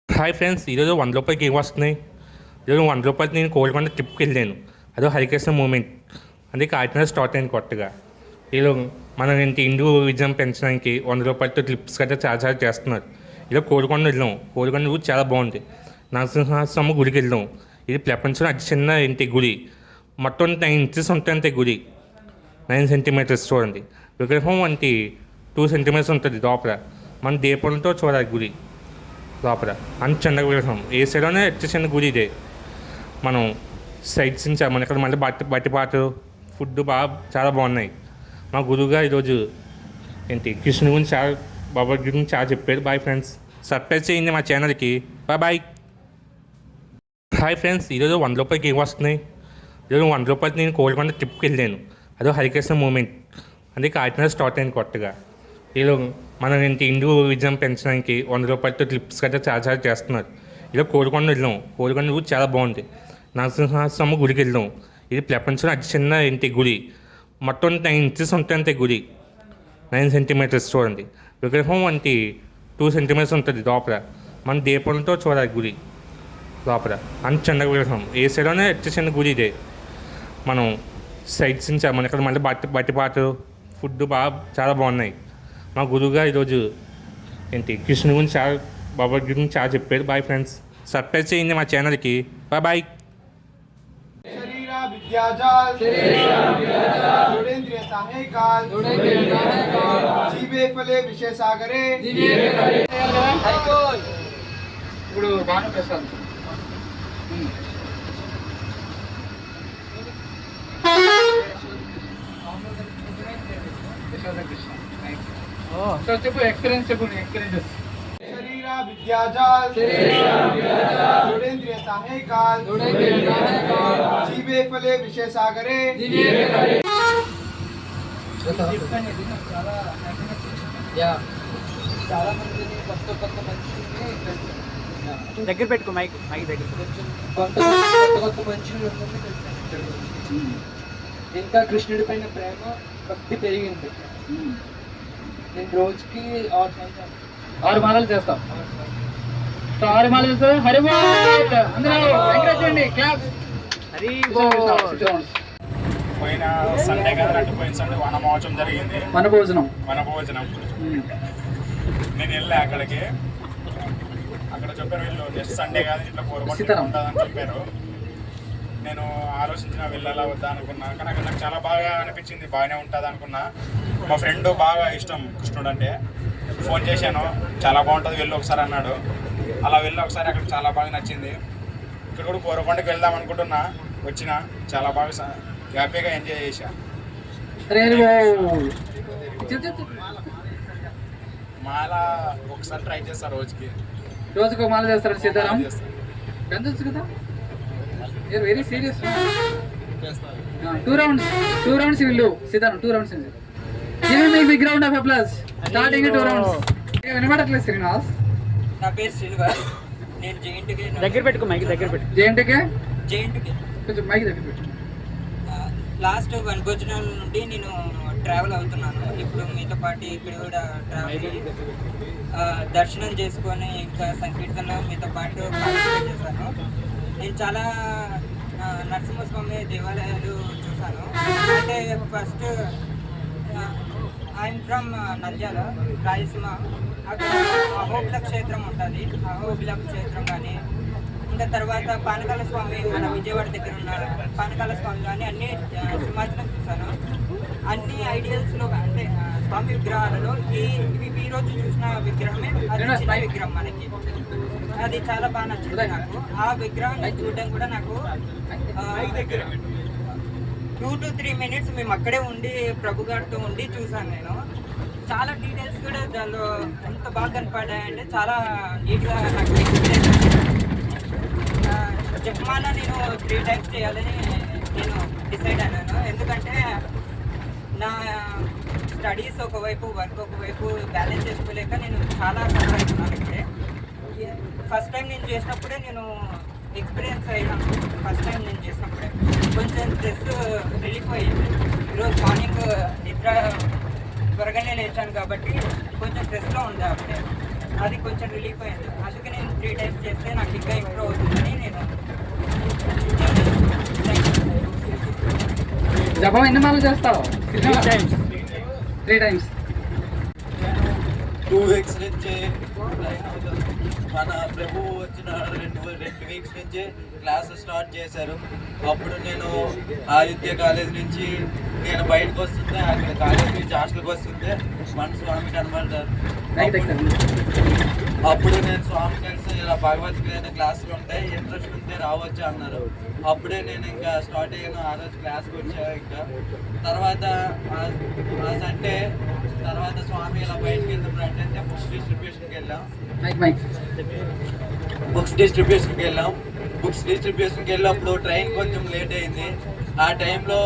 హాయ్ ఫ్రెండ్స్, ఈరోజు 100 రూపాయలకి ఏం వస్తున్నాయి? ఈరోజు 100 రూపాయలకి నేను కోయకొండ ట్రిప్కి వెళ్ళాను. అదో హరికృష్ణ మూమెంట్. అందుకే కాకినాడ స్టార్ట్ అయింది కొత్తగా. ఈరోజు మనం ఇండియా విజయం పెంచడానికి 100 రూపాయలతో ట్రిప్స్ గట్రా చాలా చేస్తున్నారు. ఇలా కోయకొండ వెళ్ళాం. కోయకొండ గుడి చాలా బాగుంది. నరసింహస్వామి గుడికి వెళ్ళాం. ఇది ప్రపంచంలో అతి చిన్న గుడి. మొత్తం 9 ఇంచెస్ ఉంటుంది గుడి. 9 సెంటీమీటర్స్ చూడండి. విగ్రహం 2 సెంటీమీటర్స్ ఉంటుంది లోపల. మన దీపంతో చూడాలి గుడి లోపల. అంత చిన్న విగ్రహం. ఏ సైడ్లోనే అతి చిన్న గుడి ఇదే. మనం సైట్స్ మన ఇక్కడ మళ్ళీ బట్టిపాటలు ఫుడ్ చాలా బాగున్నాయి. మా గురువుగా ఈరోజు కృష్ణుని గురించి బాబా గురించి చాలా చెప్పారు. బాయ్ ఫ్రెండ్స్, సబ్స్క్రైబ్ చేయండి మా ఛానల్కి. బాయ్. హాయ్ ఫ్రెండ్స్, ఈరోజు 100 రూపాయలకి ఏం వస్తున్నాయి? ఈరోజు 100 రూపాయలకి నేను కోయకొండ ట్రిప్కి వెళ్ళాను. అదో హరికృష్ణ మూమెంట్. అందుకే కాకినాడ స్టార్ట్ అయింది కొత్తగా. ఈరోజు మనం ఇండియా విజయం పెంచడానికి 100 రూపాయలతో ట్రిప్స్ గట్రా చాలా చేస్తున్నారు. ఇలా కోయకొండ వెళ్ళాం. కోయకొండ గుడి చాలా బాగుంది. నరసింహస్వామి గుడికి వెళ్ళాం. ఇది ప్రపంచంలో అతి చిన్న గుడి. మొత్తం 9 ఇంచెస్ ఉంటుంది గుడి. 9 సెంటీమీటర్స్ చూడండి. విగ్రహం 2 సెంటీమీటర్స్ ఉంటుంది లోపల. మన దీపంతో చూడాలి గుడి లోపల. అంత చిన్న విగ్రహం. ఏ సైడ్లోనే అతి చిన్న గుడి ఇదే. మనం సైట్స్ మన ఇక్కడ మళ్ళీ బట్టిపాటలు ఫుడ్ చాలా బాగున్నాయి. మా గురువుగా ఈరోజు కృష్ణుని గురించి బాబా గురించి చాలా చెప్పారు. బాయ్ ఫ్రెండ్స్, సబ్స్క్రైబ్ చేయండి మా ఛానల్కి. బాయ్. विद्याजाल जोड़ेन्द्रिय साहे काल जीवे फले विषय सागरे ఇప్పుడు గానం చేస్తాను. చెప్పు ఎక్స్పీరియన్స్ చెప్పు. ఎక్స్పీరియన్స్ शरीरा विद्याजाल जोड़ेन्द्रिय साहे काल जीवे फले विषय सागरे దగ్గర పెట్టుకో మైక్ దగ్గర కొత్త మనుషులు ఇంకా కృష్ణుడి పైన ప్రేమ భక్తి పెరిగింది. నేను రోజుకి 6 మాలలు చేస్తాం. 6 మాలలు చేస్తాం. హరి బోల్ అందరూ ఎంకరేజ్ చేయండి. క్లాప్. హరి బోల్. పోయిన సండే కదా, పోయిన సండే వనమోచం జరిగింది. వనభోజనం. నేను వెళ్ళా అక్కడికి. అక్కడ చెప్పారు వీళ్ళు జస్ట్ సండే కాదు ఇట్లా కోరుకుంటూ ఉంటుందని చెప్పారు. నేను ఆలోచించిన వెళ్ళాలా వద్దా అనుకున్నా. కానీ అక్కడ నాకు చాలా బాగా అనిపించింది. బాగానే ఉంటుంది అనుకున్నా. మా ఫ్రెండ్ బాగా ఇష్టం కృష్ణుడు అంటే. ఫోన్ చేశాను, చాలా బాగుంటుంది వెళ్ళు ఒకసారి అన్నాడు. అలా వెళ్ళి ఒకసారి అక్కడ చాలా బాగా నచ్చింది. ఇక్కడ కూడా కోరకొండకి వెళ్దాం అనుకుంటున్నా. వచ్చిన చాలా బాగా హ్యాపీగా ఎంజాయ్ చేశా. మాల ఒకసారి ట్రై చేస్తా. రోజుకు మాల చేస్తారు. సీతారాం పెంచొచ్చు కదా. Very serious. 2 rounds వీళ్ళు Sitaram 2 rounds. Give me big round of applause. Starting 2 rounds. వినబడట్లేదు Srinivas. నా పేరు శ్రీనివాస్. నేను జేఎన్టీకే దగ్గర పెట్టుకో, మైక్ దగ్గర పెట్టు. జేఎన్టీకే జేఎన్టీకే కొంచెం మైక్ దగ్గర పెట్టు. లాస్ట్ వనభోజనాల నుండి నేను ట్రావెల్ అవుతున్నాను. ఇప్పుడు మీతో పాటు ఇక్కడ కూడా ట్రావెల్ అయ్యి దర్శనం చేసుకొని ఇంకా సంకీర్తనలో మీతో పాటు పార్టిసిపేట్ చేశాను. నేను చాలా నరసింహస్వామి దేవాలయాలు చూశాను. అంటే first I'm from Nandyal, Rayalaseema. అక్కడ అహోబిల క్షేత్రం ఉంటుంది. అహోబిల క్షేత్రం కానీ ఇంకా తర్వాత పానకాల స్వామి మన విజయవాడ దగ్గర ఉన్న పానకాల స్వామి కానీ అన్ని సింహాచలం చూశాను. అన్ని ఐడియల్స్లో అంటే స్వామి విగ్రహాలలో ఈ రోజు చూసిన విగ్రహమే అది చిన్న విగ్రహం మనకి. అది చాలా బాగా నచ్చింది నాకు. ఆ విగ్రహాన్ని చూడడం కూడా నాకు 2 to 3 minutes మేము అక్కడే ఉండి ప్రభు గారితో ఉండి చూసాను. నేను చాలా డీటెయిల్స్ కూడా దానిలో ఎంత బాగా కనపడ్డాయంటే చాలా నీట్గా నాకు ఎక్స్పీరియన్స్. జపమాల నేను 3 times చేయాలని నేను డిసైడ్ అయ్యాను. ఎందుకంటే నా స్టడీస్ ఒకవైపు, వర్క్ ఒకవైపు బ్యాలెన్స్ చేసుకోలేక నేను చాలా సఫర్ అవుతున్నాను. ఇప్పుడే ఫస్ట్ టైం నేను చేసినప్పుడే నేను ఎక్స్పీరియన్స్ అయ్యాను. ఫస్ట్ టైం నేను చేసినప్పుడే కొంచెం స్ట్రెస్ రిలీఫ్ అయ్యింది. ఈరోజు మార్నింగ్ నిద్ర త్వరగానే లేచాను కాబట్టి కొంచెం స్ట్రెస్లో ఉంది అప్పుడే. అది కొంచెం రిలీఫ్ అయింది. అందుకే నేను 3 times చేస్తే నాకు ఇంకా ఇంప్రూవ్ అవుతుందని నేను జపం ఎన్ని మార్లు చేస్తావు? 3 times. 2 weeks నుంచి మన ప్రభు వచ్చిన 2 weeks నుంచి క్లాసెస్ స్టార్ట్ చేశారు. అప్పుడు నేను ఆదిత్య కాలేజ్ నుంచి నేను బయటకు వస్తుంటే, అక్కడ కాలేజ్ నుంచి హాస్టల్కి వస్తుంటే మన స్వామి కనబడ్డారు. అప్పుడు నేను స్వామి కలిసి ఇలా భగవద్గీత క్లాసులు ఉంటాయి, ఇంట్రెస్ట్ ఉంటే రావచ్చు అన్నారు. అప్పుడే నేను ఇంకా స్టార్ట్ అయ్యాను. ఆ రోజు క్లాస్కి వచ్చా. ఇంకా తర్వాత ఆ సండే తర్వాత స్వామి ఇలా బయటకు వెళ్తున్నారు అంటే బుక్స్ డిస్ట్రిబ్యూషన్కి వెళ్ళాం. బుక్స్ డిస్ట్రిబ్యూషన్కి వెళ్ళినప్పుడు ట్రైన్ కొంచెం లేట్ అయింది. ఆ టైంలో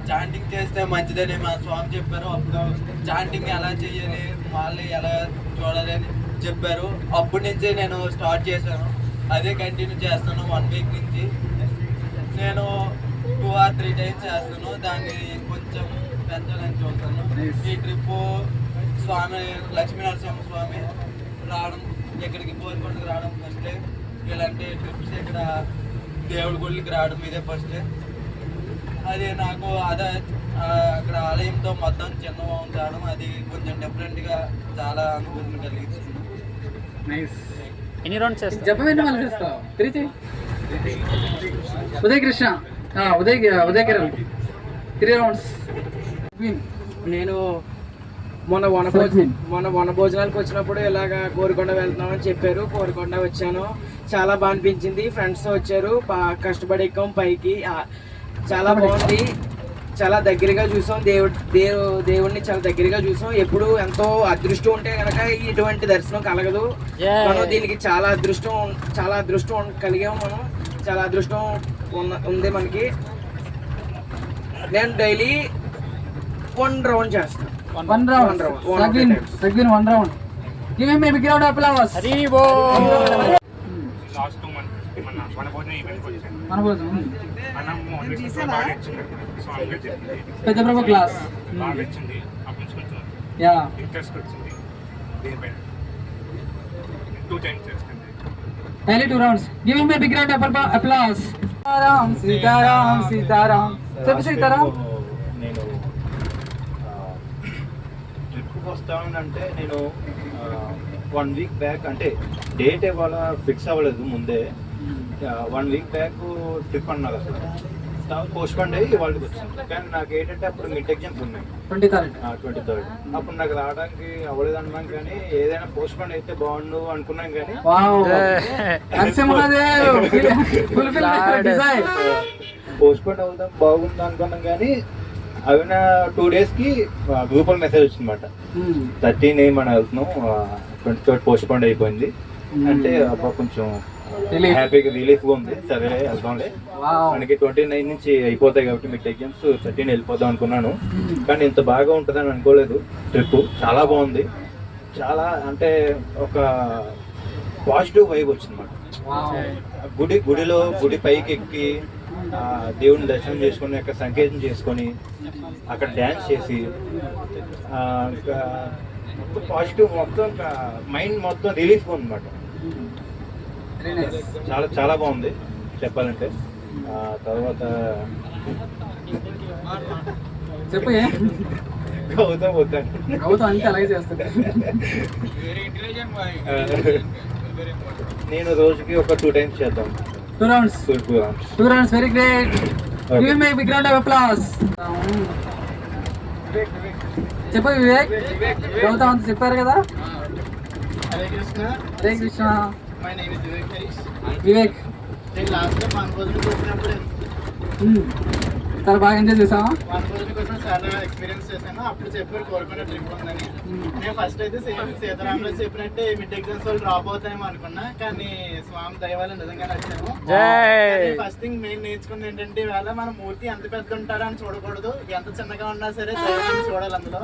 చాంటింగ్ చేస్తే మంచిదని మా స్వామి చెప్పారు. అప్పుడు చాంటింగ్ ఎలా చేయాలి, వాళ్ళు ఎలా చూడాలి అని చెప్పారు. అప్పటి నుంచి నేను స్టార్ట్ చేశాను. అదే కంటిన్యూ చేస్తాను. 1 week నుంచి నేను 2 or 3 times చేస్తాను. దాన్ని కొంచెం పెంచాలని చూస్తాను. ఈ ట్రిప్పు స్వామి లక్ష్మీనరసింహ స్వామి రావడం, ఇక్కడికి కోరుకొండకి రావడం ఫస్టే. ఇలాంటి ట్రిప్స్ ఇక్కడ దేవుడి గుళ్ళకి రావడం ఇదే ఫస్టే. అది నాకు అక్కడ ఆలయంతో మొత్తం చిన్నగా ఉండడం అది కొంచెం డిఫరెంట్గా చాలా అనుభూతిని కలిగించింది. ఎన్ని రౌండ్స్ చేస్తావు? జపం ఎన్ని మార్లు చేస్తావు? 3 ఉదయ్ కృష్ణ, ఉదయ్ కిరణ్ 3 rounds. నేను మొన్న వనభోజనాలకు వచ్చినప్పుడు ఇలాగ కోరికొండ వెళ్తున్నామని చెప్పారు. కోరికొండ వచ్చాను. చాలా బాగా అనిపించింది. ఫ్రెండ్స్తో వచ్చారు. కష్టపడి ఎక్కాం పైకి. చాలా బాగుంది. చాలా దగ్గరగా చూసాం. దేవుడిని చాలా దగ్గరగా చూసాం. ఎప్పుడు ఎంతో అదృష్టం ఉంటే కనుక ఇటువంటి దర్శనం కలగదు. మనం దీనికి చాలా అదృష్టం కలిగాం. మనం చాలా అదృష్టం ఉంది మనకి. నేను డైలీ 1 round చేస్తాను. 1 round. Sagvin 1 round. Give him a big round of applause. Last 2 months మన వనభోజనం ఈవెంట్కి వచ్చాను. పెద్ద ప్రభు క్లాస్ బాగా వచ్చింది. అప్పటి నుంచి కొంచెం ఇంట్రెస్ట్ వచ్చింది దీనిపైన. 2 times చేస్తుంది. Only 2 rounds. Give him a big round of applause. Sitaram. చెప్పు సీతారాం. నేను ట్రిప్కి వస్తానంటే నేను 1 week బ్యాక్, అంటే డేట్ ఇవాళ ఫిక్స్ అవ్వలేదు ముందే. 1 week బ్యాక్ ట్రిప్ అన్నారు. అసలు పోస్ట్పోన్ అయ్యి వాళ్ళకి వచ్చింది. కానీ నాకు ఏంటంటే అప్పుడు మిడ్ ఎగ్జామ్స్ ఉన్నాయి 23rd. అప్పుడు నాకు రావడానికి అవ్వలేదు అన్నాం. కానీ ఏదైనా పోస్ట్పోన్ అయితే బాగుండు అనుకున్నాం. కానీ పోస్ట్పోన్ అవుతాం బాగుంది అనుకున్నాం. కానీ అవి నా 2 daysకి గ్రూప్లో మెసేజ్ వచ్చిందన్నమాట. 13 మనం వెళ్తున్నాం, 23rd పోస్ట్పోన్ అయిపోయింది అంటే అప్పుడు కొంచెం హ్యాపీగా రిలీఫ్గా ఉంది. సరే వెళ్తాంలే, మనకి 29 నుంచి అయిపోతాయి కాబట్టి మీకు ఎగ్జామ్స్ 13 వెళ్ళిపోదాం అనుకున్నాను. కానీ ఇంత బాగా ఉంటుందని అనుకోలేదు. ట్రిప్ చాలా బాగుంది. చాలా అంటే ఒక పాజిటివ్ వైబ్ వచ్చిందన్నమాట. గుడి పైకి ఎక్కి దేవుని దర్శనం చేసుకొని అక్కడ సంకేతం చేసుకొని అక్కడ డ్యాన్స్ చేసి మొత్తం పాజిటివ్, మొత్తం మైండ్ మొత్తం రిలీఫ్ ఉందన్నమాట. చాలా చాలా బాగుంది చెప్పాలంటే. తర్వాత చెప్పు గౌతమ్ వద్దాను. గౌతమ్ అంతే అలాగే చేస్తాడు. నేను రోజుకి ఒక 2 times చేద్దాం. 2 rounds. 2 rounds. Very great. Give me a big round of applause. చెప్పు వివేక్. గౌతమ్ అంత చెప్పారు కదా. Hare Krishna. Hare Krishna. My name is Vivek Harish. Vivek నేను లాస్ట్ టైం మన భోజనం వచ్చినప్పుడు చాలా బాగా ఎంజాయ్ చేసావా? మన భోజనం కోసం చాలా ఎక్స్పీరియన్స్ చేశాను. అప్పుడు చెప్పారు కోరుకున్న ట్రిప్ ఉందని. నేను ఫస్ట్ అయితే సీతారాంలో చెప్పినట్టే మిడ్ ఎగ్జామ్స్ వాళ్ళు డ్రాప్ అవుతాయేమో అనుకున్నా, కానీ స్వామి దయ వల్ల నిజంగానే వచ్చాము. ఫస్ట్ థింగ్ మెయిన్ నేర్చుకుంది ఏంటంటే ఇవాళ మన మూర్తి ఎంత పెద్ద ఉంటారో అని చూడకూడదు, ఎంత చిన్నగా ఉన్నా సరే దైవాన్ని చూడాలి అందులో.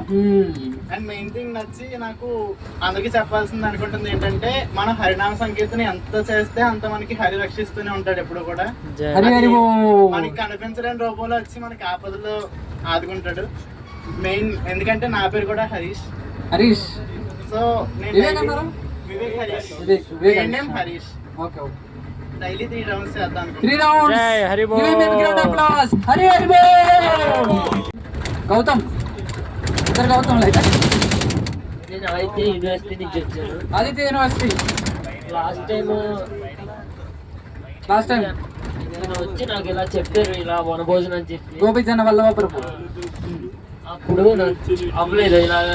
అండ్ మెయిన్ థింగ్ నచ్చి నాకు అందరికీ చెప్పాల్సింది అనుకుంటుంది ఏంటంటే మన హరినామ సంకీర్తన ఎంత చేస్తే అంత మనకి హరి రక్షిస్తూనే ఉంటాడు ఎప్పుడు కూడా. మనకి కనిపించలేని రూపంలో వచ్చి మనకి ఆపదలో ఆదుకుంటాడు. మెయిన్ ఎందుకంటే నా పేరు కూడా హరీష్. సో నేను Vivek Harish. Name Harish. Daily 3 rounds చేద్దాం. 3 rounds. గౌతమ్ ఇద్దరు గౌతమ్ అయితే నేను ఆదిత్య యూనివర్సిటీ నుంచి వచ్చాను. ఆదిత్య యూనివర్సిటీ. లాస్ట్ టైం నేను వచ్చి నాకు ఇలా చెప్పారు, ఇలా వనభోజనం అని చెప్పి. గోపిచంద వల్లభ ప్రభు. అప్పుడు నాకు అవ్వలేదు, ఇలాగ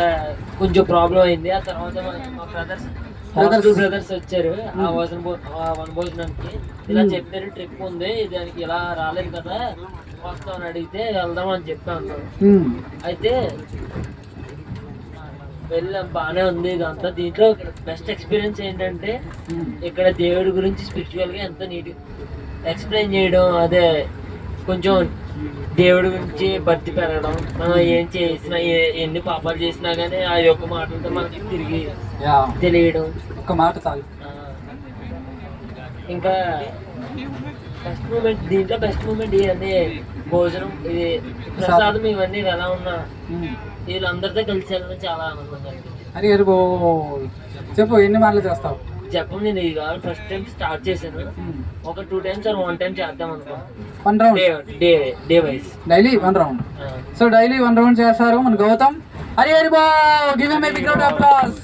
కొంచెం ప్రాబ్లం అయింది. ఆ తర్వాత మా బ్రదర్స్ వచ్చారు ఆ వనభోజనానికి. ఇలా చెప్పారు ట్రిప్ ఉంది, దానికి ఇలా రాలేదు కదా వస్తామని అడిగితే వెళ్దాం అని చెప్పాను. అయితే వెళ్ళాం, బాగానే ఉంది ఇదంతా. దీంట్లో బెస్ట్ ఎక్స్పీరియన్స్ ఏంటంటే ఇక్కడ దేవుడి గురించి స్పిరిచువల్గా ఎంత నీట్గా ఎక్స్ప్లెయిన్ చేయడం, అదే కొంచెం దేవుడి గురించి భక్తి పెరగడం. మనం ఏం చేసినా ఎన్ని పాపాలు చేసినా కానీ ఆ యొక్క మాటలతో మనకి తిరిగి తెలియడం. ఒక మాట చాలు. ఇంకా బెస్ట్ మూమెంట్ దీంట్లో బెస్ట్ మూమెంట్ ఇవన్నీ భోజనం, ఇది ప్రసాదం, ఇవన్నీ ఎలా ఉన్నా వీళ్ళందరితో కలిసి వెళ్ళడం చాలా ఆనందంగా అని. చెప్పు ఎన్ని మాటలు చేస్తావు? చెప్పం, నేను ఇది కాదు ఫస్ట్ టైం స్టార్ట్ చేశాను. ఒక 2 times or 1 time చేద్దాం అనుకో. 1 round day wise daily 1 round. So daily 1 round చేస్తారు మన గౌతమ్. హరి హరి బో. Give him a big round of applause.